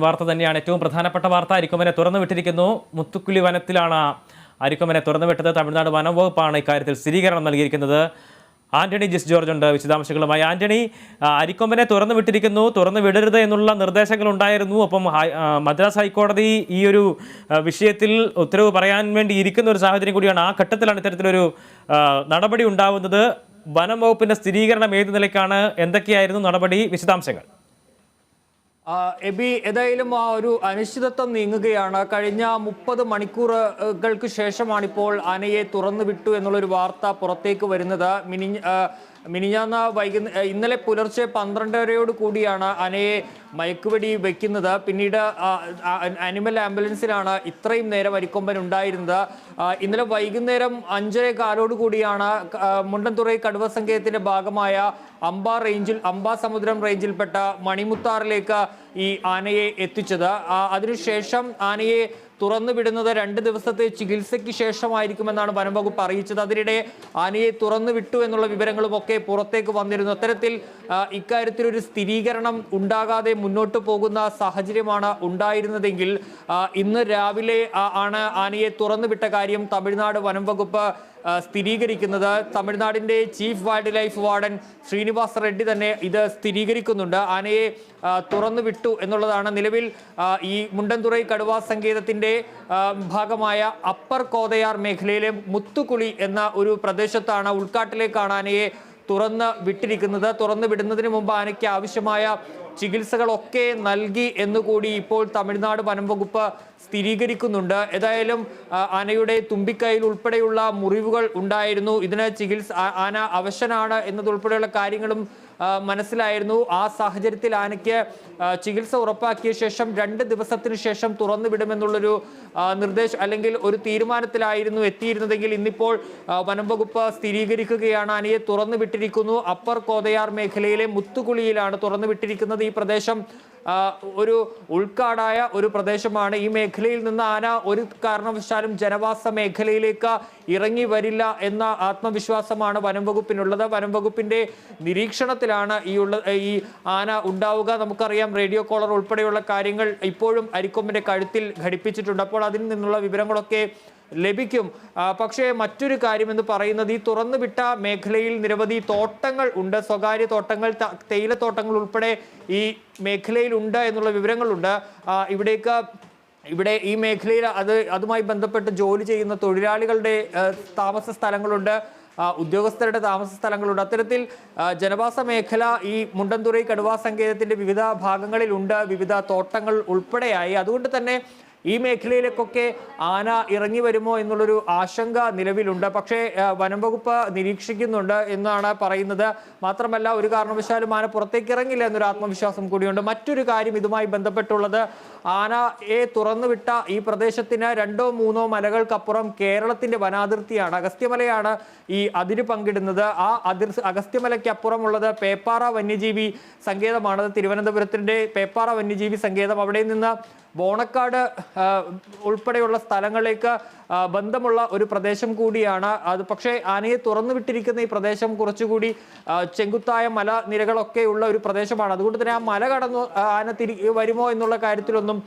വാർത്ത തന്നെയാണ് ഏറ്റവും പ്രധാനപ്പെട്ട വാർത്ത. അരിക്കൊമ്പനെ തുറന്നു വിട്ടിരിക്കുന്നു. മുത്തുക്കുളി വനത്തിലാണ് അരിക്കൊമ്പനെ തുറന്നുവിട്ടത്. തമിഴ്നാട് വനം വകുപ്പാണ് ഇക്കാര്യത്തിൽ സ്ഥിരീകരണം നൽകിയിരിക്കുന്നത്. ആന്റണി ജിസ് ജോർജ് ഉണ്ട് വിശദാംശങ്ങളുമായി. ആന്റണി, അരിക്കൊമ്പനെ തുറന്നു വിട്ടിരിക്കുന്നു, തുറന്നു വിടരുത് എന്നുള്ള നിർദ്ദേശങ്ങൾ ഉണ്ടായിരുന്നു. ഒപ്പം മദ്രാസ് ഹൈക്കോടതി ഈ ഒരു വിഷയത്തിൽ ഉത്തരവ് പറയാൻ വേണ്ടി ഇരിക്കുന്ന ഒരു സാഹചര്യം കൂടിയാണ്. ആ ഘട്ടത്തിലാണ് ഇത്തരത്തിലൊരു നടപടി ഉണ്ടാവുന്നത്. വനം വകുപ്പിന്റെ സ്ഥിരീകരണം ഏത് നിലയ്ക്കാണ്? എന്തൊക്കെയായിരുന്നു നടപടി? വിശദാംശങ്ങൾ. എബി, ഏതായാലും ആ ഒരു അനിശ്ചിതത്വം നീങ്ങുകയാണ്. കഴിഞ്ഞ 30 മണിക്കൂറുകൾക്ക് ശേഷമാണിപ്പോൾ ആനയെ തുറന്നു വിട്ടു എന്നുള്ളൊരു വാർത്ത പുറത്തേക്ക് വരുന്നത്. മിനിഞ്ഞാന്ന് ഇന്നലെ പുലർച്ചെ 12:30 കൂടിയാണ് ആനയെ മയക്കുവെടി വെക്കുന്നത്. പിന്നീട് അനിമൽ ആംബുലൻസിലാണ് ഇത്രയും നേരം അരിക്കൊമ്പൻ ഉണ്ടായിരുന്നത്. ഇന്നലെ വൈകുന്നേരം 5:15 കൂടിയാണ് മുണ്ടൻതുറൈ കടുവ സങ്കേതത്തിന്റെ ഭാഗമായ അംബാ സമുദ്രം റേഞ്ചിൽപ്പെട്ട മണിമുത്താറിലേക്ക് ഈ ആനയെ എത്തിച്ചത്. അതിനുശേഷം ആനയെ തുറന്നു വിടുന്നത് 2 ദിവസത്തെ ചികിത്സയ്ക്ക് ശേഷമായിരിക്കുമെന്നാണ് വനം വകുപ്പ് അറിയിച്ചത്. അതിനിടെ ആനയെ തുറന്നു വിട്ടു എന്നുള്ള വിവരങ്ങളും ഒക്കെ പുറത്തേക്ക് വന്നിരുന്നു. അത്തരത്തിൽ ഇക്കാര്യത്തിൽ ഒരു സ്ഥിരീകരണം ഉണ്ടാകാതെ മുന്നോട്ട് പോകുന്ന സാഹചര്യമാണ് ഉണ്ടായിരുന്നതെങ്കിൽ ഇന്ന് രാവിലെ ആണ് ആനയെ തുറന്നു വിട്ട കാര്യം തമിഴ്നാട് വനം വകുപ്പ് സ്ഥിരീകരിക്കുന്നത്. തമിഴ്നാടിന്റെ chief wild life warden Srinivasa Reddy തന്നെ ഇത് സ്ഥിരീകരിക്കുന്നുണ്ട്. ആനയെ തുറന്നു വിട്ടു എന്നുള്ളതാണ്. നിലവിൽ ഈ മുണ്ടൻതുറൈ കടുവാ സങ്കേതത്തിന്റെ ഭാഗമായ അപ്പർ കോതയാർ മേഖലയിലെ മുത്തുകുളി എന്ന ഒരു പ്രദേശത്താണ്, ഉൾക്കാട്ടിലേക്കാണ് ആനയെ തുറന്ന് വിട്ടിരിക്കുന്നത്. തുറന്നു വിടുന്നതിന് മുമ്പ് ആനയ്ക്ക് ആവശ്യമായ ചികിത്സകളൊക്കെ നൽകി എന്നുകൂടി ഇപ്പോൾ തമിഴ്നാട് വനം വകുപ്പ് സ്ഥിരീകരിക്കുന്നുണ്ട്. ഏതായാലും ആനയുടെ തുമ്പിക്കൈയിൽ ഉൾപ്പെടെയുള്ള മുറിവുകൾ ഉണ്ടായിരുന്നു. ഇതിന് ആന അവശനാണ് എന്നതുൾപ്പെടെയുള്ള കാര്യങ്ങളും മനസ്സിലായിരുന്നു. ആ സാഹചര്യത്തിൽ ആനയ്ക്ക് ചികിത്സ ഉറപ്പാക്കിയ ശേഷം 2 ദിവസത്തിന് ശേഷം തുറന്നു വിടുമെന്നുള്ളൊരു നിർദ്ദേശം അല്ലെങ്കിൽ ഒരു തീരുമാനത്തിലായിരുന്നു എത്തിയിരുന്നതെങ്കിൽ ഇന്നിപ്പോൾ വനം വകുപ്പ് സ്ഥിരീകരിക്കുകയാണ്. ആനയെ തുറന്നു വിട്ടിരിക്കുന്നു. അപ്പർ കോതയാർ മേഖലയിലെ മുത്തുകുളിയിലാണ് തുറന്നു വിട്ടിരിക്കുന്നത്. ഈ പ്രദേശം ഒരു ഉൾക്കാടായ ഒരു പ്രദേശമാണ്. ഈ മേഖലയിൽ നിന്ന് ആന ഒരു കാരണവശാലും ജനവാസ മേഖലയിലേക്ക് ഇറങ്ങി വരില്ല എന്ന ആത്മവിശ്വാസമാണ് വനം വകുപ്പിനുള്ളത്. വനം വകുപ്പിന്റെ നിരീക്ഷണത്തിലാണ് ഈ ആന ഉണ്ടാവുക. നമുക്കറിയാം, റേഡിയോ കോളർ ഉൾപ്പെടെയുള്ള കാര്യങ്ങൾ ഇപ്പോഴും അരിക്കൊമ്പന്റെ കഴുത്തിൽ ഘടിപ്പിച്ചിട്ടുണ്ട്. അപ്പോൾ അതിൽ നിന്നുള്ള വിവരങ്ങളൊക്കെ ലഭിക്കും. പക്ഷേ മറ്റൊരു കാര്യം എന്ന് പറയുന്നത്, ഈ തുറന്നുവിട്ട മേഖലയിൽ നിരവധി തോട്ടങ്ങൾ ഉണ്ട്, സ്വകാര്യ തോട്ടങ്ങൾ, തേയിലത്തോട്ടങ്ങൾ ഉൾപ്പെടെ ഈ മേഖലയിൽ ഉണ്ട് എന്നുള്ള വിവരങ്ങളുണ്ട്. ഇവിടെ ഈ മേഖലയിൽ അതുമായി ബന്ധപ്പെട്ട് ജോലി ചെയ്യുന്ന തൊഴിലാളികളുടെ താമസ സ്ഥലങ്ങളുണ്ട്, ഉദ്യോഗസ്ഥരുടെ താമസ സ്ഥലങ്ങളുണ്ട്. അത്തരത്തിൽ ജനവാസ മേഖല ഈ മുണ്ടൻതുറൈ കടുവാ സങ്കേതത്തിന്റെ വിവിധ ഭാഗങ്ങളിലുണ്ട്, വിവിധ തോട്ടങ്ങൾ ഉൾപ്പെടെയായി. അതുകൊണ്ട് തന്നെ ഈ മേഖലയിലേക്കൊക്കെ ആന ഇറങ്ങി വരുമോ എന്നുള്ളൊരു ആശങ്ക നിലവിലുണ്ട്. പക്ഷേ വനം വകുപ്പ് നിരീക്ഷിക്കുന്നുണ്ട് എന്നാണ് പറയുന്നത്. മാത്രമല്ല, ഒരു കാരണവശാലും ആന പുറത്തേക്ക് ഇറങ്ങില്ല എന്നൊരു ആത്മവിശ്വാസം കൂടിയുണ്ട്. മറ്റൊരു കാര്യം ഇതുമായി ബന്ധപ്പെട്ടുള്ളത്, ആനയെ തുറന്നുവിട്ട ഈ പ്രദേശത്തിന് 2-3 മലകൾക്കപ്പുറം കേരളത്തിന്റെ വനാതിർത്തിയാണ്. അഗസ്ത്യമലയാണ് ഈ അതിര് പങ്കിടുന്നത്. ആ അഗസ്ത്യമലയ്ക്കപ്പുറമുള്ളത് പേപ്പാറ വന്യജീവി സങ്കേതമാണ്. തിരുവനന്തപുരത്തിന്റെ പേപ്പാറ വന്യജീവി സങ്കേതം. അവിടെ നിന്ന് ബോണക്കാട് ഉൾപ്പെടെയുള്ള സ്ഥലങ്ങളിലേക്ക് ബന്ധമുള്ള ഒരു പ്രദേശം കൂടിയാണ് അത്. പക്ഷേ ആനയെ തുറന്നു വിട്ടിരിക്കുന്ന ഈ പ്രദേശം കുറച്ചുകൂടി ചെങ്കുത്തായ മലനിരകളൊക്കെ ഉള്ള ഒരു പ്രദേശമാണ്. അതുകൊണ്ട് തന്നെ ആ മല കടന്നു ആന വരുമോ എന്നുള്ള കാര്യത്തിലൊന്നും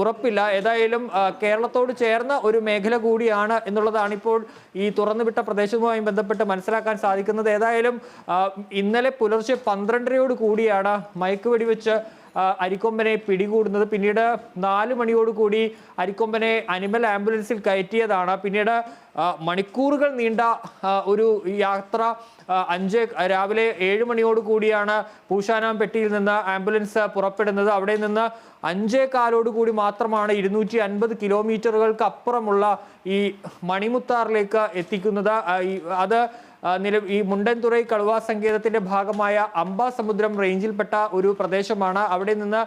ഉറപ്പില്ല. ഏതായാലും കേരളത്തോട് ചേർന്ന ഒരു മേഖല കൂടിയാണ് എന്നുള്ളതാണ് ഇപ്പോൾ ഈ തുറന്നുവിട്ട പ്രദേശവുമായി ബന്ധപ്പെട്ട് മനസ്സിലാക്കാൻ സാധിക്കുന്നത്. ഏതായാലും ഇന്നലെ പുലർച്ചെ 12:30 കൂടിയാണ് മയക്കുവെടി വെച്ച് അരിക്കൊമ്പനെ പിടികൂടുന്നത്. പിന്നീട് 4 മണിയോടുകൂടി അരിക്കൊമ്പനെ അനിമൽ ആംബുലൻസിൽ കയറ്റിയതാണ്. പിന്നീട് മണിക്കൂറുകൾ നീണ്ട ഒരു യാത്ര രാവിലെ 7 മണിയോടുകൂടിയാണ് പൂശാനാംപെട്ടിയിൽ നിന്ന് ആംബുലൻസ് പുറപ്പെടുന്നത്. അവിടെ നിന്ന് 5:15 കൂടി മാത്രമാണ് 250 കിലോമീറ്ററുകൾക്ക് അപ്പുറമുള്ള ഈ മണിമുത്താറിലേക്ക് എത്തിക്കുന്നത്. അത് ഈ മുണ്ടൻതുറൈ കടുവാ സങ്കേതത്തിന്റെ ഭാഗമായ അംബാ സമുദ്രം റേഞ്ചിൽപ്പെട്ട ഒരു പ്രദേശമാണ്. അവിടെ നിന്ന്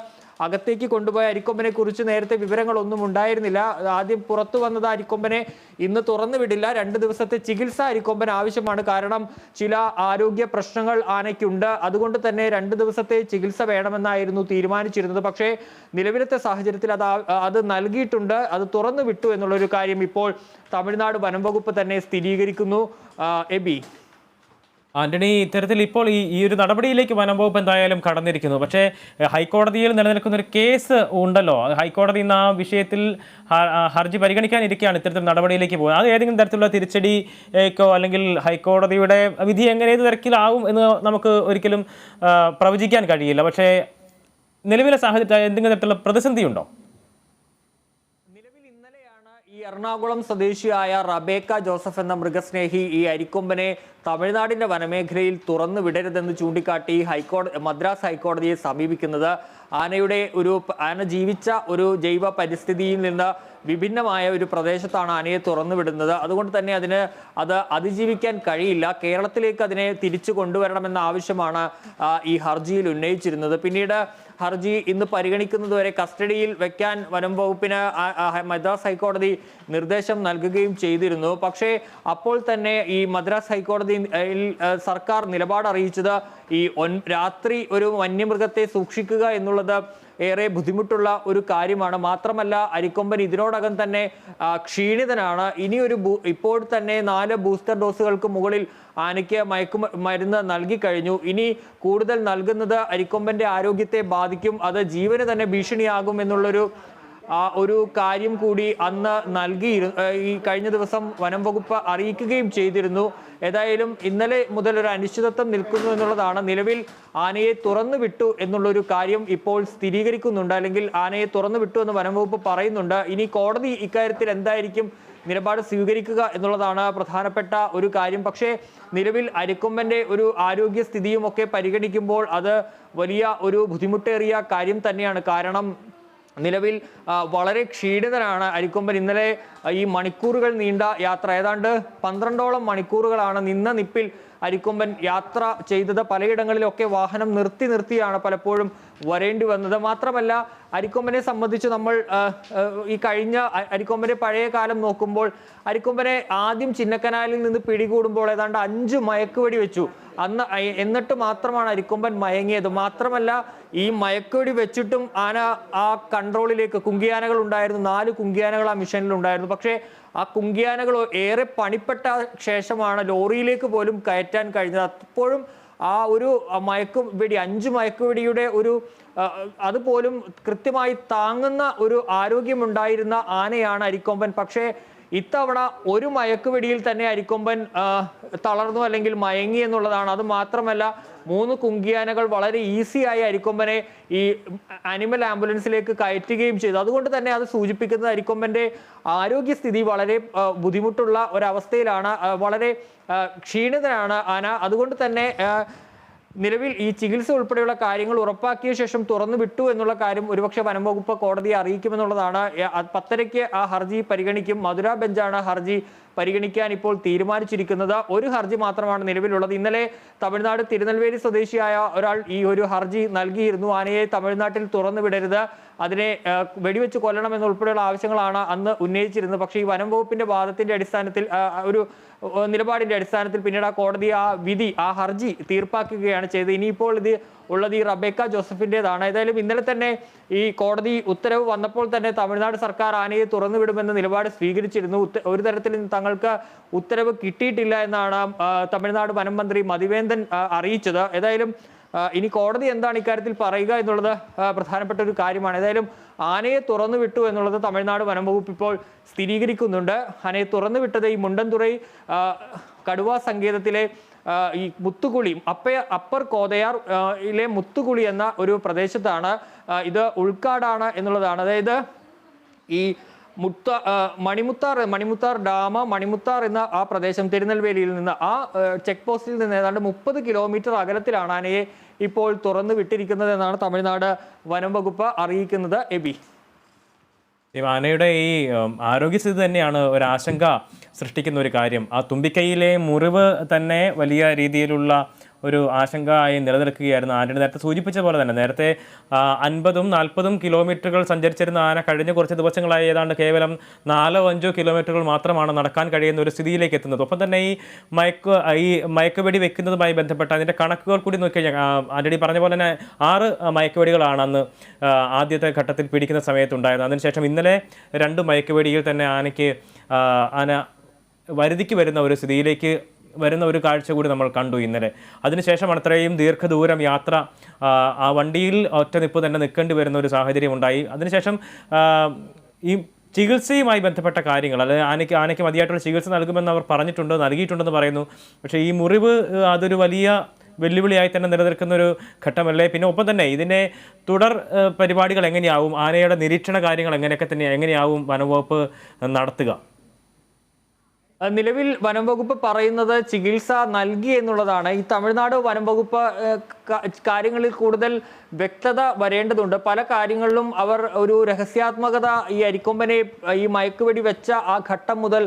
അകത്തേക്ക് കൊണ്ടുപോയ അരിക്കൊമ്പനെ കുറിച്ച് നേരത്തെ വിവരങ്ങളൊന്നും ഉണ്ടായിരുന്നില്ല. ആദ്യം പുറത്തു വന്നത് അരിക്കൊമ്പനെ ഇന്ന് തുറന്നു വിടില്ല, 2 ദിവസത്തെ ചികിത്സ അരിക്കൊമ്പൻ ആവശ്യമാണ്. കാരണം ചില ആരോഗ്യ പ്രശ്നങ്ങൾ ആനയ്ക്കുണ്ട്. അതുകൊണ്ട് തന്നെ 2 ദിവസത്തെ ചികിത്സ വേണമെന്നായിരുന്നു തീരുമാനിച്ചിരുന്നത്. പക്ഷേ നിലവിലത്തെ സാഹചര്യത്തിൽ അത് നൽകിയിട്ടുണ്ട്, അത് തുറന്നു വിട്ടു എന്നുള്ളൊരു കാര്യം ഇപ്പോൾ തമിഴ്നാട് വനം വകുപ്പ് തന്നെ സ്ഥിരീകരിക്കുന്നു. എബി. ആന്റണി, ഇത്തരത്തിൽ ഇപ്പോൾ ഈ ഒരു നടപടിയിലേക്ക് വനം വകുപ്പ് എന്തായാലും കടന്നിരിക്കുന്നു. പക്ഷേ ഹൈക്കോടതിയിൽ നിലനിൽക്കുന്ന ഒരു കേസ് ഉണ്ടല്ലോ, ഹൈക്കോടതി ഇന്ന് ആ വിഷയത്തിൽ ഹർജി പരിഗണിക്കാനിരിക്കുകയാണ് ഇത്തരത്തിൽ നടപടിയിലേക്ക് പോകുന്നത്. അത് ഏതെങ്കിലും തരത്തിലുള്ള തിരിച്ചടിക്കോ അല്ലെങ്കിൽ ഹൈക്കോടതിയുടെ വിധി ഏത് തരത്തിലാവും എന്ന് നമുക്ക് ഒരിക്കലും പ്രവചിക്കാൻ കഴിയില്ല. പക്ഷേ നിലവിലെ സാഹചര്യത്തിൽ എന്തെങ്കിലും തരത്തിലുള്ള പ്രതിസന്ധി ഉണ്ടോ? ഈ എറണാകുളം സ്വദേശിയായ റബേക്ക ജോസഫ് എന്ന മൃഗസ്നേഹി ഈ അരിക്കൊമ്പനെ തമിഴ്നാടിന്റെ വനമേഖലയിൽ തുറന്നു വിടരുതെന്ന് ചൂണ്ടിക്കാട്ടി മദ്രാസ് ഹൈക്കോടതിയെ സമീപിക്കുന്നത്. ആന ജീവിച്ച ഒരു ജൈവ പരിസ്ഥിതിയിൽ നിന്ന് വിഭിന്നമായ ഒരു പ്രദേശത്താണ് ആനയെ തുറന്നു വിടുന്നത്. അതുകൊണ്ട് തന്നെ അത് അതിജീവിക്കാൻ കഴിയില്ല. കേരളത്തിലേക്ക് അതിനെ തിരിച്ചു കൊണ്ടുവരണമെന്ന ആവശ്യമാണ് ഈ ഹർജിയിൽ ഉന്നയിച്ചിരുന്നത്. പിന്നീട് ഹർജി ഇന്ന് പരിഗണിക്കുന്നതുവരെ കസ്റ്റഡിയിൽ വെക്കാൻ വനം വകുപ്പിന് മദ്രാസ് ഹൈക്കോടതി നിർദ്ദേശം നൽകുകയും ചെയ്തിരുന്നു. പക്ഷേ അപ്പോൾ തന്നെ ഈ മദ്രാസ് ഹൈക്കോടതിയിൽ സർക്കാർ നിലപാട് അറിയിച്ചത് ഈ രാത്രി ഒരു വന്യമൃഗത്തെ സൂക്ഷിക്കുക എന്നുള്ളത് ഏറെ ബുദ്ധിമുട്ടുള്ള ഒരു കാര്യമാണ്. മാത്രമല്ല അരിക്കൊമ്പൻ ഇതിനോടകം തന്നെ ക്ഷീണിതനാണ്. ഇപ്പോൾ തന്നെ 4 ബൂസ്റ്റർ ഡോസുകൾക്ക് മുകളിൽ ആനയ്ക്ക് മരുന്ന് നൽകി കഴിഞ്ഞു. ഇനി കൂടുതൽ നൽകുന്നത് അരിക്കൊമ്പന്റെ ആരോഗ്യത്തെ ബാധിക്കും, അത് ജീവന് തന്നെ ഭീഷണിയാകും എന്നുള്ളൊരു ഒരു കാര്യം കൂടി അന്ന് ഈ കഴിഞ്ഞ ദിവസം വനം വകുപ്പ് അറിയിക്കുകയും ചെയ്തിരുന്നു. ഏതായാലും ഇന്നലെ മുതൽ ഒരു അനിശ്ചിതത്വം നിൽക്കുന്നു എന്നുള്ളതാണ്. നിലവിൽ ആനയെ തുറന്നു വിട്ടു എന്നുള്ളൊരു കാര്യം ഇപ്പോൾ സ്ഥിരീകരിക്കുന്നുണ്ട്, അല്ലെങ്കിൽ ആനയെ തുറന്നു വിട്ടു എന്ന് വനം വകുപ്പ് പറയുന്നുണ്ട്. ഇനി കോടതി ഇക്കാര്യത്തിൽ എന്തായിരിക്കും നിലപാട് സ്വീകരിക്കുക എന്നുള്ളതാണ് പ്രധാനപ്പെട്ട ഒരു കാര്യം. പക്ഷേ നിലവിൽ അരിക്കൊമ്പന്റെ ഒരു ആരോഗ്യസ്ഥിതിയും ഒക്കെ പരിഗണിക്കുമ്പോൾ അത് വലിയ ഒരു ബുദ്ധിമുട്ടേറിയ കാര്യം തന്നെയാണ്. കാരണം നിലവിൽ വളരെ ക്ഷീണിതനാണ് അരിക്കൊമ്പൻ. ഇന്നലെ ഈ മണിക്കൂറുകൾ നീണ്ട യാത്ര, ഏതാണ്ട് 12ഓളം മണിക്കൂറുകളാണ് നിന്ന നിപ്പിൽ അരിക്കൊമ്പൻ യാത്ര ചെയ്തത്. പലയിടങ്ങളിലൊക്കെ വാഹനം നിർത്തിയാണ് പലപ്പോഴും വരേണ്ടി വന്നത്. മാത്രമല്ല അരിക്കൊമ്പനെ സംബന്ധിച്ച് നമ്മൾ ഈ കഴിഞ്ഞ അരിക്കൊമ്പന്റെ പഴയ കാലം നോക്കുമ്പോൾ അരിക്കൊമ്പനെ ആദ്യം ചിന്നക്കനാലിൽ നിന്ന് പിടികൂടുമ്പോൾ ഏതാണ്ട് 5 മയക്കുവെടി വെച്ചു അന്ന്. എന്നിട്ട് മാത്രമാണ് അരിക്കൊമ്പൻ മയങ്ങിയത്. മാത്രമല്ല ഈ മയക്കുവെടി വെച്ചിട്ടും ആന ആ കൺട്രോളിലേക്ക്, കുങ്കിയാനകൾ ഉണ്ടായിരുന്നു, 4 കുങ്കിയാനകൾ ആ മിഷനിൽ ഉണ്ടായിരുന്നു. പക്ഷേ ആ കുങ്കിയാനകൾ ഏറെ പണിപ്പെട്ട ശേഷമാണ് ലോറിയിലേക്ക് പോലും കയറ്റാൻ കഴിഞ്ഞത്. അപ്പോഴും ആ ഒരു മയക്കുവെടി, 5 മയക്കുവെടിയുടെ അതുപോലും കൃത്യമായി താങ്ങുന്ന ഒരു ആരോഗ്യമുണ്ടായിരുന്ന ആനയാണ് അരിക്കൊമ്പൻ. പക്ഷേ ഇത്തവണ ഒരു മയക്കുവെടിയിൽ തന്നെ അരിക്കൊമ്പൻ തളർന്നു അല്ലെങ്കിൽ മയങ്ങി എന്നുള്ളതാണ്. അത് മാത്രമല്ല 3 കുങ്കിയാനകൾ വളരെ ഈസിയായി അരിക്കൊമ്പനെ ഈ ആനിമൽ ആംബുലൻസിലേക്ക് കയറ്റുകയും ചെയ്തു. അതുകൊണ്ട് തന്നെ അത് സൂചിപ്പിക്കുന്നത് അരിക്കൊമ്പന്റെ ആരോഗ്യസ്ഥിതി വളരെ ബുദ്ധിമുട്ടുള്ള ഒരവസ്ഥയിലാണ്, വളരെ ക്ഷീണിതനാണ് ആന. അതുകൊണ്ട് തന്നെ നിലവിൽ ഈ ചികിത്സ ഉൾപ്പെടെയുള്ള കാര്യങ്ങൾ ഉറപ്പാക്കിയ ശേഷം തുറന്നു വിട്ടു എന്നുള്ള കാര്യം ഒരുപക്ഷെ വനം വകുപ്പ് കോടതിയെ അറിയിക്കുമെന്നുള്ളതാണ്. 10:30 ആ ഹർജി പരിഗണിക്കും. മധുര ബെഞ്ചാണ് ഹർജി പരിഗണിക്കാൻ ഇപ്പോൾ തീരുമാനിച്ചിരിക്കുന്നത്. ഒരു ഹർജി മാത്രമാണ് നിലവിലുള്ളത്. ഇന്നലെ തമിഴ്നാട് തിരുനെൽവേലി സ്വദേശിയായ ഒരാൾ ഈ ഒരു ഹർജി നൽകിയിരുന്നു. ആനയെ തമിഴ്നാട്ടിൽ തുറന്നു വിടരുത്, അതിനെ വെടിവെച്ച് കൊല്ലണം എന്നുൾപ്പെടെയുള്ള ആവശ്യങ്ങളാണ് അന്ന് ഉന്നയിച്ചിരുന്നത്. പക്ഷേ ഈ വനം വകുപ്പിന്റെ വാദത്തിന്റെ അടിസ്ഥാനത്തിൽ, ഒരു നിലപാടിന്റെ അടിസ്ഥാനത്തിൽ പിന്നീട് ആ കോടതി ആ ഹർജി തീർപ്പാക്കുകയാണ് ചെയ്തത്. ഇനിയിപ്പോൾ ഉള്ളത് ഈ റബേക്ക ജോസഫിൻ്റെതാണ്. ഏതായാലും ഇന്നലെ തന്നെ ഈ കോടതി ഉത്തരവ് വന്നപ്പോൾ തന്നെ തമിഴ്നാട് സർക്കാർ ആനയെ തുറന്നുവിടുമെന്ന നിലപാട് സ്വീകരിച്ചിരുന്നു. ഒരു തരത്തിൽ തങ്ങൾക്ക് ഉത്തരവ് കിട്ടിയിട്ടില്ല എന്നാണ് തമിഴ്നാട് വനം മന്ത്രി മതിവേന്ദൻ അറിയിച്ചത്. ഏതായാലും ഇനി കോടതി എന്താണ് ഇക്കാര്യത്തിൽ പറയുക എന്നുള്ളത് പ്രധാനപ്പെട്ട ഒരു കാര്യമാണ്. ഏതായാലും ആനയെ തുറന്നു വിട്ടു എന്നുള്ളത് തമിഴ്നാട് വനം വകുപ്പ് ഇപ്പോൾ സ്ഥിരീകരിക്കുന്നുണ്ട്. ആനയെ തുറന്നു വിട്ടത് ഈ മുണ്ടൻതുറൈ കടുവാ സങ്കേതത്തിലെ ഈ മുത്തുകുളി, അപ്പർ കോതയാർ യിലെ മുത്തുകുളി എന്ന ഒരു പ്രദേശത്താണ്. ഇത് ഉൾക്കാടാണ് എന്നുള്ളതാണ്. അതായത് ഈ മണിമുത്താർ ഡാം, മണിമുത്താർ എന്ന ആ പ്രദേശം തിരുനെൽവേലിയിൽ നിന്ന്, ആ ചെക്ക് പോസ്റ്റിൽ നിന്ന് ഏതാണ്ട് 30 കിലോമീറ്റർ അകലത്തിലാണ് ആനയെ ഇപ്പോൾ തുറന്നു വിട്ടിരിക്കുന്നത് എന്നാണ് തമിഴ്നാട് വനം വകുപ്പ് അറിയിക്കുന്നത്. എബി, ആനയുടെ ഈ ആരോഗ്യസ്ഥിതി തന്നെയാണ് ഒരാശങ്ക സൃഷ്ടിക്കുന്ന ഒരു കാര്യം. ആ തുമ്പിക്കൈയിലെ മുറിവ് തന്നെ വലിയ രീതിയിലുള്ള ഒരു ആശങ്കയായി നിലനിൽക്കുകയായിരുന്നു. ആന്റണി നേരത്തെ സൂചിപ്പിച്ച പോലെ തന്നെ നേരത്തെ 50ഉം 40ഉം കിലോമീറ്ററുകൾ സഞ്ചരിച്ചിരുന്ന ആന കഴിഞ്ഞ കുറച്ച് ദിവസങ്ങളായി ഏതാണ്ട് കേവലം 4-5 കിലോമീറ്ററുകൾ മാത്രമാണ് നടക്കാൻ കഴിയുന്ന ഒരു സ്ഥിതിയിലേക്ക് എത്തുന്നത്. ഒപ്പം തന്നെ ഈ മയക്കുവെടി വെക്കുന്നതുമായി ബന്ധപ്പെട്ട അതിൻ്റെ കണക്കുകൾ കൂടി നോക്കിക്കഴിഞ്ഞാൽ ആന്റണി പറഞ്ഞ പോലെ തന്നെ 6 മയക്കുവെടികളാണ് അന്ന് ആദ്യത്തെ ഘട്ടത്തിൽ പിടിക്കുന്ന സമയത്തുണ്ടായിരുന്നത്. അതിനുശേഷം ഇന്നലെ 2 മയക്കുവെടിയിൽ തന്നെ ആന വരുതിക്ക് വരുന്ന ഒരു സ്ഥിതിയിലേക്ക് വരുന്ന ഒരു കാഴ്ച കൂടി നമ്മൾ കണ്ടു ഇന്നലെ. അതിനുശേഷമാണ് അത്രയും ദീർഘദൂരം യാത്ര, ആ വണ്ടിയിൽ ഒറ്റ നിപ്പ് തന്നെ നിൽക്കേണ്ടി വരുന്ന ഒരു സാഹചര്യം ഉണ്ടായി. അതിനുശേഷം ഈ ചികിത്സയുമായി ബന്ധപ്പെട്ട കാര്യങ്ങൾ, അതായത് ആനയ്ക്ക് മതിയായിട്ടുള്ള ചികിത്സ നൽകുമെന്ന് അവർ നൽകിയിട്ടുണ്ടെന്ന് പറയുന്നു. പക്ഷേ ഈ മുറിവ് അതൊരു വലിയ വെല്ലുവിളിയായി തന്നെ നിലനിൽക്കുന്ന ഒരു ഘട്ടമല്ലേ? പിന്നെ ഒപ്പം തന്നെ ഇതിൻ്റെ തുടർ പരിപാടികൾ എങ്ങനെയാവും, ആനയുടെ നിരീക്ഷണ കാര്യങ്ങൾ എങ്ങനെയാവും വനംവകുപ്പ് നടത്തുക? നിലവിൽ വനം വകുപ്പ് പറയുന്നത് ചികിത്സ നൽകി എന്നുള്ളതാണ്. ഈ തമിഴ്നാട് വനം വകുപ്പ് കാര്യങ്ങളിൽ കൂടുതൽ വ്യക്തത വരേണ്ടതുണ്ട്. പല കാര്യങ്ങളിലും അവർ ഒരു രഹസ്യാത്മകത ഈ അരിക്കൊമ്പനെ ഈ മയക്കുവെടി വെച്ച ആ ഘട്ടം മുതൽ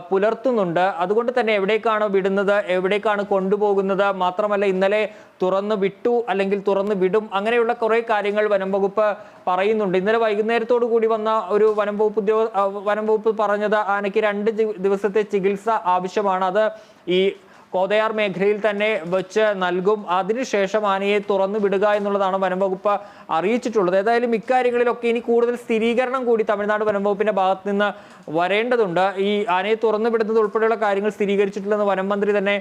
പുലർത്തുന്നുണ്ട്. അതുകൊണ്ട് തന്നെ എവിടേക്കാണ് വിടുന്നത്, എവിടേക്കാണ് കൊണ്ടുപോകുന്നത്, മാത്രമല്ല ഇന്നലെ തുറന്നു വിട്ടു അല്ലെങ്കിൽ തുറന്നു വിടും, അങ്ങനെയുള്ള കുറേ കാര്യങ്ങൾ വനം വകുപ്പ് പറയുന്നുണ്ട്. ഇന്നലെ വൈകുന്നേരത്തോടു കൂടി വന്ന ഒരു വനം വകുപ്പ് പറഞ്ഞത് ആനയ്ക്ക് 2 ദിവസത്തെ ചികിത്സ ആവശ്യമാണ്. അത് ഈ കോതയാർ മേഖലയിൽ തന്നെ വെച്ച് നൽകും. അതിനുശേഷം ആനയെ തുറന്നു വിടുക എന്നുള്ളതാണ് വനം വകുപ്പ് അറിയിച്ചിട്ടുള്ളത്. ഏതായാലും ഇക്കാര്യങ്ങളിലൊക്കെ ഇനി കൂടുതൽ സ്ഥിരീകരണം കൂടി തമിഴ്നാട് വനം വകുപ്പിന്റെ ഭാഗത്ത് നിന്ന് വരേണ്ടതുണ്ട്. ഈ ആനയെ തുറന്നു വിടുന്നത് ഉൾപ്പെടെയുള്ള കാര്യങ്ങൾ സ്ഥിരീകരിച്ചിട്ടില്ലെന്ന് വനം മന്ത്രി തന്നെ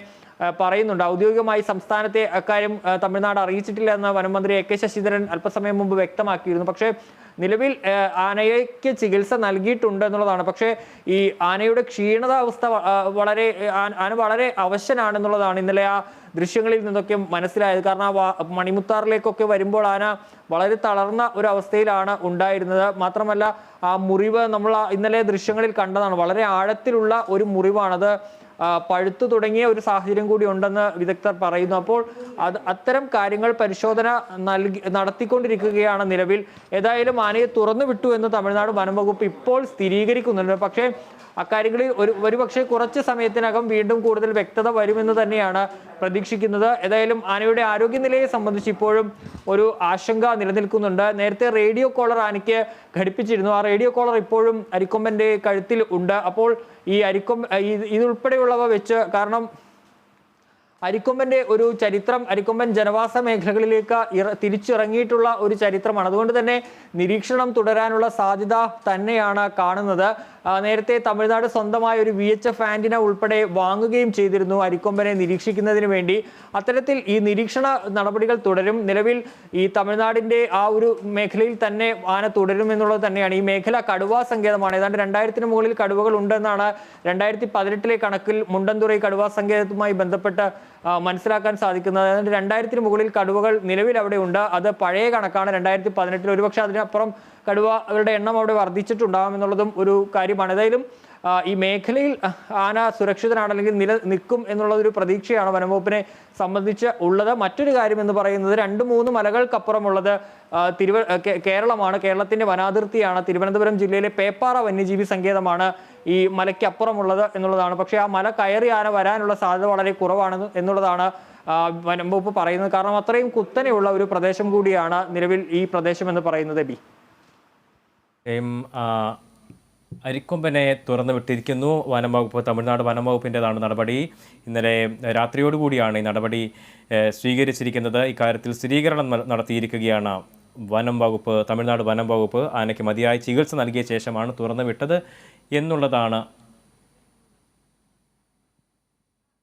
പറയുന്നുണ്ട്. ഔദ്യോഗികമായി സംസ്ഥാനത്തെ അക്കാര്യം തമിഴ്നാട് അറിയിച്ചിട്ടില്ല എന്ന് വനം മന്ത്രി AK ശശീന്ദ്രൻ അല്പസമയം മുമ്പ് വ്യക്തമാക്കിയിരുന്നു. പക്ഷേ നിലവിൽ ആനയ്ക്ക് ചികിത്സ നൽകിയിട്ടുണ്ട് എന്നുള്ളതാണ്. പക്ഷേ ഈ ആനയുടെ ക്ഷീണതാവസ്ഥ ആന വളരെ അവശനാണെന്നുള്ളതാണ് ഇന്നലെ ആ ദൃശ്യങ്ങളിൽ നിന്നൊക്കെ മനസ്സിലായത്. കാരണം ആ മണിമുത്താറിലേക്കൊക്കെ വരുമ്പോൾ ആന വളരെ തളർന്ന ഒരു അവസ്ഥയിലാണ് ഉണ്ടായിരുന്നത്. മാത്രമല്ല ആ മുറിവ് നമ്മൾ ഇന്നലെ ദൃശ്യങ്ങളിൽ കണ്ടതാണ്. വളരെ ആഴത്തിലുള്ള ഒരു മുറിവാണത്. പഴുത്തു തുടങ്ങിയ ഒരു സാഹചര്യം കൂടി ഉണ്ടെന്ന് വിദഗ്ധർ പറയുന്നു. അപ്പോൾ അത്തരം കാര്യങ്ങൾ പരിശോധന നടത്തിക്കൊണ്ടിരിക്കുകയാണ് നിലവിൽ. ഏതായാലും ആനയെ തുറന്നു വിട്ടു എന്ന് തമിഴ്നാട് വനം വകുപ്പ് ഇപ്പോൾ സ്ഥിരീകരിക്കുന്നുണ്ട്. പക്ഷേ അക്കാര്യങ്ങളിൽ ഒരുപക്ഷെ കുറച്ച് സമയത്തിനകം വീണ്ടും കൂടുതൽ വ്യക്തത വരുമെന്ന് തന്നെയാണ് പ്രതീക്ഷിക്കുന്നത്. ഏതായാലും ആനയുടെ ആരോഗ്യനിലയെ സംബന്ധിച്ച് ഇപ്പോഴും ഒരു ആശങ്ക നിലനിൽക്കുന്നുണ്ട്. നേരത്തെ റേഡിയോ കോളർ ആനയ്ക്ക് ഘടിപ്പിച്ചിരുന്നു. ആ റേഡിയോ കോളർ ഇപ്പോഴും അരിക്കൊമ്പന്റെ കഴുത്തിൽ ഉണ്ട്. അപ്പോൾ ഈ ഇതുൾപ്പെടെയുള്ളവ വെച്ച്, കാരണം അരിക്കൊമ്പന്റെ ഒരു ചരിത്രം, അരിക്കൊമ്പൻ ജനവാസ മേഖലകളിലേക്ക് തിരിച്ചിറങ്ങിയിട്ടുള്ള ഒരു ചരിത്രമാണ്. അതുകൊണ്ട് തന്നെ നിരീക്ഷണം തുടരാനുള്ള സാധ്യത തന്നെയാണ് കാണുന്നത്. നേരത്തെ തമിഴ്നാട് സ്വന്തമായ ഒരു VHF ആന്റിന ഉൾപ്പെടെ വാങ്ങുകയും ചെയ്തിരുന്നു അരിക്കൊമ്പനെ നിരീക്ഷിക്കുന്നതിന് വേണ്ടി. അത്തരത്തിൽ ഈ നിരീക്ഷണ നടപടികൾ തുടരും. നിലവിൽ ഈ തമിഴ്നാടിന്റെ ആ ഒരു മേഖലയിൽ തന്നെ ആന തുടരും എന്നുള്ളത് തന്നെയാണ്. ഈ മേഖല കടുവാ സങ്കേതമാണ്. ഏതാണ്ട് 2000-ന് മുകളിൽ കടുവകൾ ഉണ്ടെന്നാണ് 2018 കണക്കിൽ മുണ്ടന്തുറൈ കടുവാ സങ്കേതവുമായി ബന്ധപ്പെട്ട് മനസ്സിലാക്കാൻ സാധിക്കുന്നത്. ഏതാണ്ട് 2000-ന് മുകളിൽ കടുവകൾ നിലവിൽ അവിടെ ഉണ്ട്. അത് പഴയ കണക്കാണ്. 2018 ഒരുപക്ഷെ അതിനപ്പുറം കടുവകളുടെ എണ്ണം അവിടെ വർദ്ധിച്ചിട്ടുണ്ടാകും എന്നുള്ളതും ഒരു കാര്യമാണ്. ഏതായാലും ഈ മേഖലയിൽ ആന സുരക്ഷിതനാണ്, അല്ലെങ്കിൽ നിൽക്കും എന്നുള്ള ഒരു പ്രതീക്ഷയാണ് വനംവകുപ്പിനെ സംബന്ധിച്ച് ഉള്ളത്. മറ്റൊരു കാര്യം എന്ന് പറയുന്നത് 2-3 മലകൾക്കപ്പുറമുള്ളത് കേരളമാണ്. കേരളത്തിന്റെ വനാതിർത്തിയാണ്. തിരുവനന്തപുരം ജില്ലയിലെ പേപ്പാറ വന്യജീവി സങ്കേതമാണ് ഈ മലയ്ക്കപ്പുറമുള്ളത് എന്നുള്ളതാണ്. പക്ഷേ ആ മല കയറി ആന വരാനുള്ള സാധ്യത വളരെ കുറവാണ് എന്നുള്ളതാണ് വനം വകുപ്പ് പറയുന്നത്. കാരണം അത്രയും കുത്തനെയുള്ള ഒരു പ്രദേശം കൂടിയാണ് നിലവിൽ ഈ പ്രദേശം എന്ന് പറയുന്നത്. അരിക്കൊമ്പനെ തുറന്നു വിട്ടിരിക്കുന്നു വനം വകുപ്പ്. തമിഴ്നാട് വനം വകുപ്പിൻ്റെതാണ് നടപടി. ഇന്നലെ രാത്രിയോടുകൂടിയാണ് ഈ നടപടി സ്വീകരിച്ചിരിക്കുന്നത്. ഇക്കാര്യത്തിൽ സ്ഥിരീകരണം നടത്തിയിരിക്കുകയാണ് വനം വകുപ്പ്. തമിഴ്നാട് വനം വകുപ്പ് ആനയ്ക്ക് മതിയായ ചികിത്സ നൽകിയ ശേഷമാണ് തുറന്നു വിട്ടത് എന്നുള്ളതാണ്